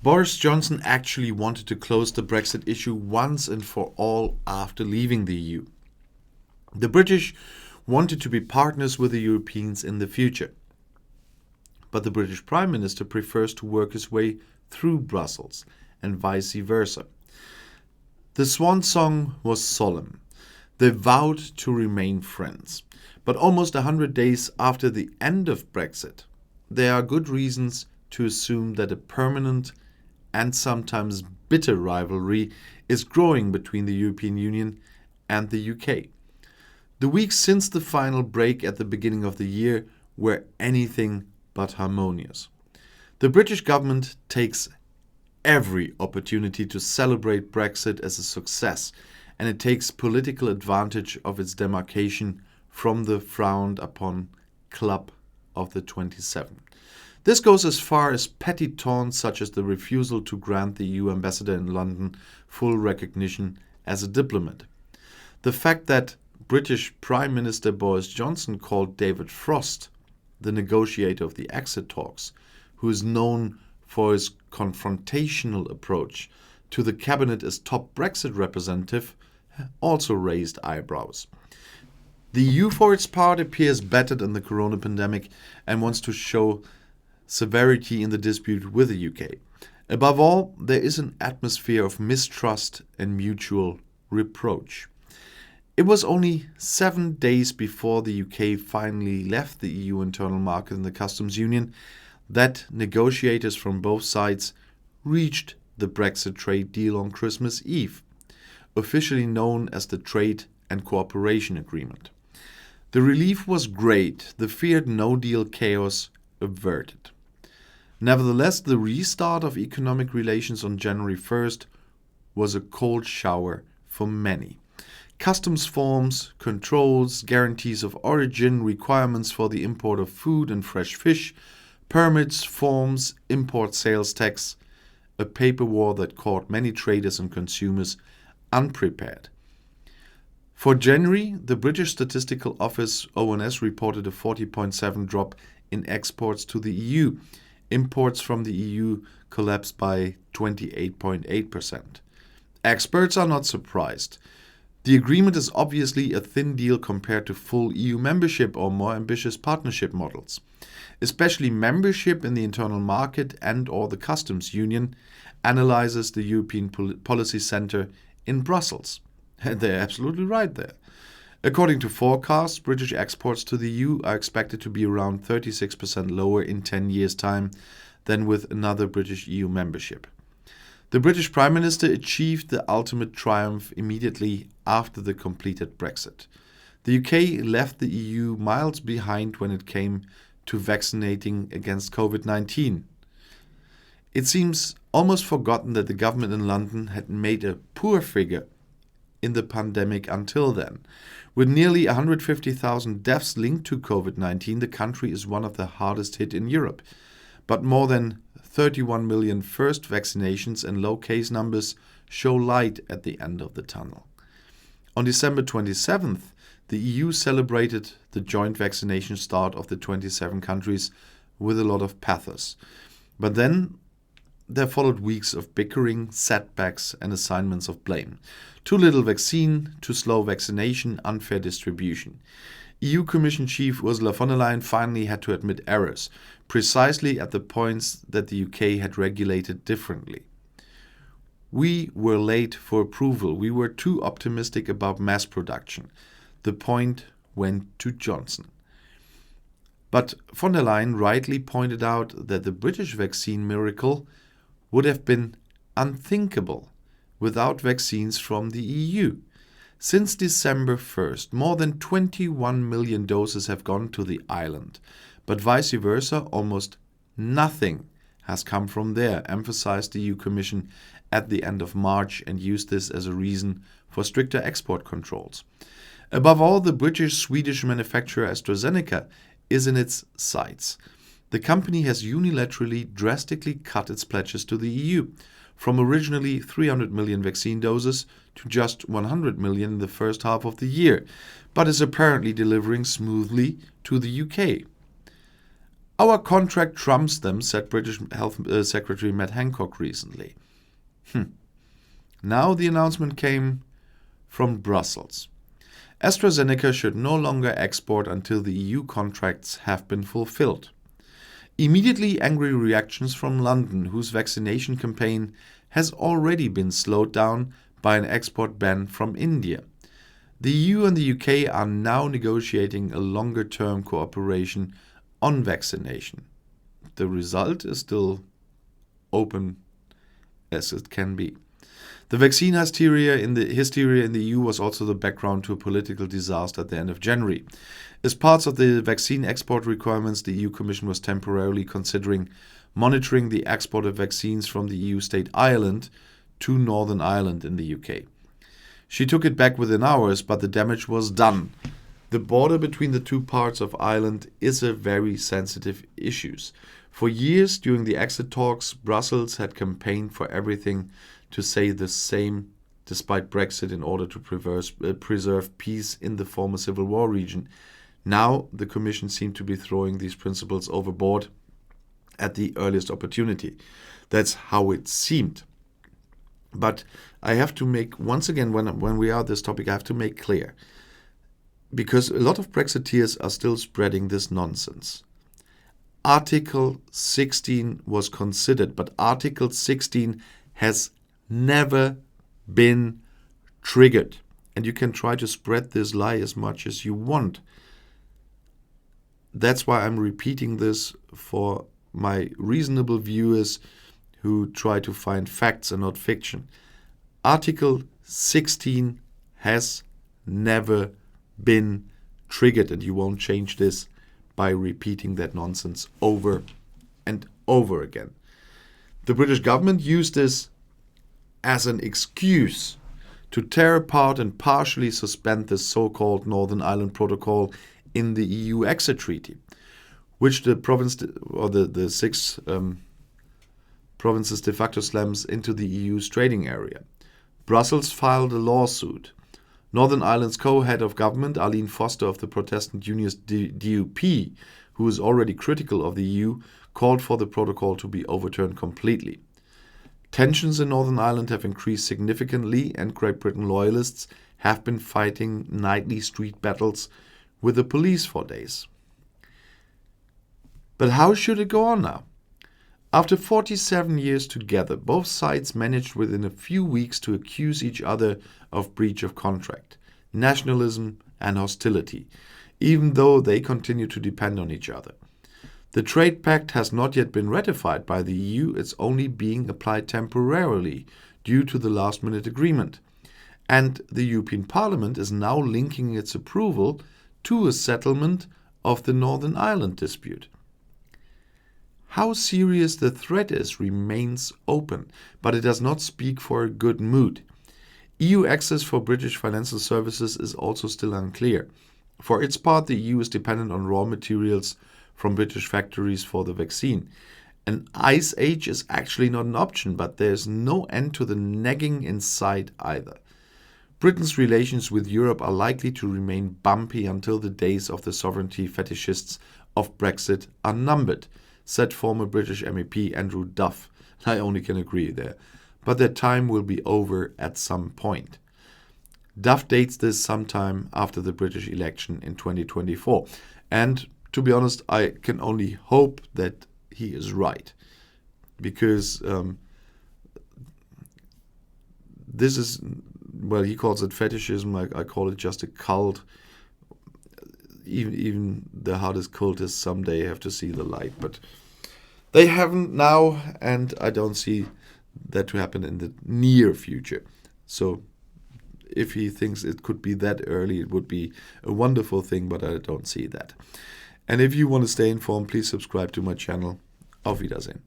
Boris Johnson actually wanted to close the Brexit issue once and for all after leaving the EU. The British wanted to be partners with the Europeans in the future. But the British Prime Minister prefers to work his way through Brussels and vice versa. The swan song was solemn. They vowed to remain friends. But almost 100 days after the end of Brexit, there are good reasons to assume that a permanent and sometimes bitter rivalry is growing between the European Union and the UK. The weeks since the final break at the beginning of the year were anything but harmonious. The British government takes every opportunity to celebrate Brexit as a success, and it takes political advantage of its demarcation from the frowned-upon Club of the 27. This goes as far as petty taunts such as the refusal to grant the EU ambassador in London full recognition as a diplomat. The fact that British Prime Minister Boris Johnson called David Frost, the negotiator of the exit talks, who is known for his confrontational approach to the cabinet as top Brexit representative, also raised eyebrows. The EU, for its part, appears battered in the corona pandemic and wants to show severity in the dispute with the UK. Above all, there is an atmosphere of mistrust and mutual reproach. It was only 7 days before the UK finally left the EU internal market and the customs union that negotiators from both sides reached the Brexit trade deal on Christmas Eve, officially known as the Trade and Cooperation Agreement. The relief was great, the feared no-deal chaos averted. Nevertheless, the restart of economic relations on January 1st was a cold shower for many. Customs forms, controls, guarantees of origin, requirements for the import of food and fresh fish, permits, forms, import sales tax, a paper war that caught many traders and consumers unprepared. For January, the British Statistical Office ONS reported a 40.7 drop in exports to the EU. Imports from the EU collapsed by 28.8%. Experts are not surprised. The agreement is obviously a thin deal compared to full EU membership or more ambitious partnership models. Especially membership in the internal market and/or the customs union, analyzes the European Policy Centre in Brussels. And they're absolutely right there. According to forecasts, British exports to the EU are expected to be around 36% lower in 10 years' time than with another British EU membership. The British Prime Minister achieved the ultimate triumph immediately after the completed Brexit. The UK left the EU miles behind when it came to vaccinating against COVID-19. It seems almost forgotten that the government in London had made a poor figure in the pandemic until then. With nearly 150,000 deaths linked to COVID-19, the country is one of the hardest hit in Europe. But more than 31 million first vaccinations and low case numbers show light at the end of the tunnel. On December 27th, the EU celebrated the joint vaccination start of the 27 countries with a lot of pathos. But then there followed weeks of bickering, setbacks, and assignments of blame. Too little vaccine, too slow vaccination, unfair distribution. EU Commission Chief Ursula von der Leyen finally had to admit errors, precisely at the points that the UK had regulated differently. We were late for approval. We were too optimistic about mass production. The point went to Johnson. But von der Leyen rightly pointed out that the British vaccine miracle would have been unthinkable without vaccines from the EU. Since December 1st, more than 21 million doses have gone to the island, but vice versa, almost nothing has come from there, emphasized the EU Commission at the end of March and used this as a reason for stricter export controls. Above all, the British-Swedish manufacturer AstraZeneca is in its sights. The company has unilaterally drastically cut its pledges to the EU, from originally 300 million vaccine doses to just 100 million in the first half of the year, but is apparently delivering smoothly to the UK. Our contract trumps them, said British Health Secretary Matt Hancock recently. Now the announcement came from Brussels. AstraZeneca should no longer export until the EU contracts have been fulfilled. Immediately angry reactions from London, whose vaccination campaign has already been slowed down by an export ban from India. The EU and the UK are now negotiating a longer-term cooperation on vaccination. The result is still open as it can be. The vaccine hysteria in the EU was also the background to a political disaster at the end of January. As parts of the vaccine export requirements, the EU Commission was temporarily considering monitoring the export of vaccines from the EU state Ireland to Northern Ireland in the UK. She took it back within hours, but the damage was done. The border between the two parts of Ireland is a very sensitive issue. For years during the exit talks, Brussels had campaigned for everything to say the same despite Brexit in order to preserve peace in the former Civil War region. Now the Commission seemed to be throwing these principles overboard at the earliest opportunity. That's how it seemed. But I have to make, once again, when we are at this topic, I have to make clear, because a lot of Brexiteers are still spreading this nonsense. Article 16 was considered, but Article 16 has never been triggered. And you can try to spread this lie as much as you want. That's why I'm repeating this for my reasonable viewers who try to find facts and not fiction. Article 16 has never been triggered, and you won't change this by repeating that nonsense over and over again. The British government used this as an excuse to tear apart and partially suspend the so-called Northern Ireland Protocol in the EU exit treaty, which the six provinces de facto slams into the EU's trading area. Brussels filed a lawsuit. Northern Ireland's co-head of government, Arlene Foster of the Protestant Unionist DUP, who is already critical of the EU, called for the protocol to be overturned completely. Tensions in Northern Ireland have increased significantly, and Great Britain loyalists have been fighting nightly street battles with the police for days. But how should it go on now? After 47 years together, both sides managed within a few weeks to accuse each other of breach of contract, nationalism and hostility, even though they continue to depend on each other. The trade pact has not yet been ratified by the EU. It's only being applied temporarily due to the last-minute agreement. And the European Parliament is now linking its approval to a settlement of the Northern Ireland dispute. How serious the threat is remains open, but it does not speak for a good mood. EU access for British financial services is also still unclear. For its part, the EU is dependent on raw materials from British factories for the vaccine. An ice age is actually not an option, but there's no end to the nagging in sight either. Britain's relations with Europe are likely to remain bumpy until the days of the sovereignty fetishists of Brexit are numbered, said former British MEP Andrew Duff. I only can agree there. But their time will be over at some point. Duff dates this sometime after the British election in 2024. And to be honest, I can only hope that he is right. Because this is, well, he calls it fetishism. I call it just a cult. Even the hardest cultists someday have to see the light. But they haven't now, and I don't see that to happen in the near future. So if he thinks it could be that early, it would be a wonderful thing, but I don't see that. And if you want to stay informed, please subscribe to my channel. Auf Wiedersehen.